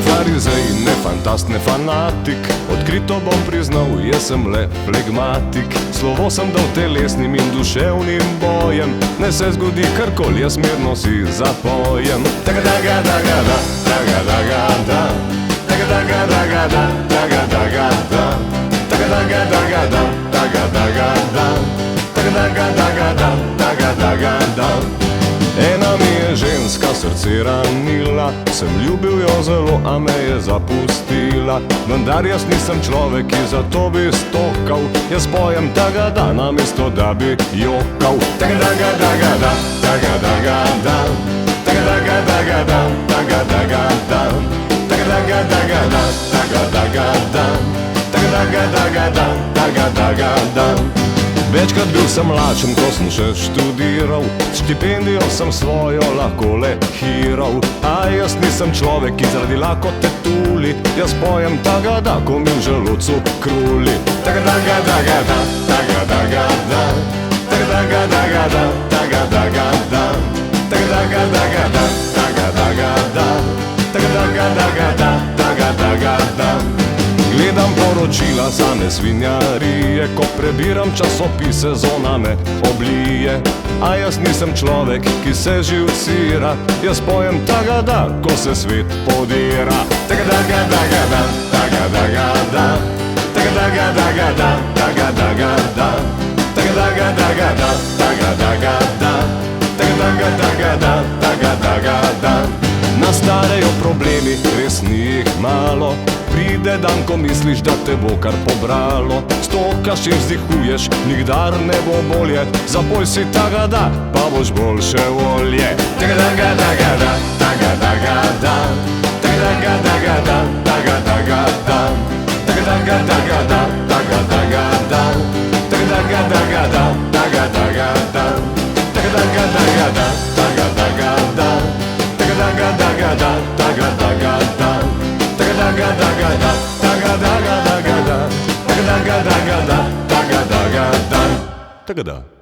farizej, ne fantast, ne fanatik. Odkrito bom priznal, jaz sem le flegmatik. Slovo sem dal telesnim in duševnim bojem. Ne se zgodi karkoli, jaz mirno si zapojem. Taga-daga-daga-da, taga-daga-da, taga-daga-daga-da, taga-daga-da, taga-daga-daga-da, taga-daga-da, taga-daga-daga-da, taga-daga-da. Ena mi je ženska srce ranila, sem ljubil jo zelo, a me je zapustila. Vendar jaz nisem človek, ki za to bi stokal. Jaz pojem taga-da, namesto da bi jokal. Taga-daga-daga-da, taga-daga-da, taga-daga-daga-da, taga-daga-da, taga-daga-daga-da, taga-daga-da, taga-daga-daga-da, taga-daga-da. Večkrat bil sem lačen, ko sem še študiral, štipendijo sem svojo lahko le hiral. A jaz nisem človek, ki zaradi lakote tuli. Jaz pojem taga-da, ko mi v želodcu kruli. Taga-daga-daga-da, taga-daga-da, taga-daga-daga-da, taga-daga-da, taga-daga-daga-da, taga-daga-da, taga-daga-daga-da, taga-daga-da. Gledam poročila same svinjarije, ko prebiram časopise, zona me oblije. A jaz nisem človek, ki se živcira. Jaz pojem taga-da, ko se svet podira. Taga-daga-daga-da, taga-daga-da, taga-daga-daga-da, taga-daga-da, taga-daga-daga-da, taga-daga-da, taga-daga-daga-da, taga-daga-da. Nastarejo problemi, res ni jih malo. Pride dan, ko misliš, da te bo kar pobralo. Stokaš in vzdihuješ, nikdar ne bo bolje. Zapoj si taga-da, pa boš boljše volje. Taga-daga-daga-da, taga-daga-da, taga-daga-daga-da, taga-daga-da, taga-daga-daga-da, taga-daga-da, taga-daga-daga-da, taga-daga-da, taga-daga-daga-da, taga-daga-da, taga-daga-daga-da, taga-daga-da, taga-daga-daga-da, taga-daga-daga-da, taga-daga-daga-da, taga-daga-da, taga-da.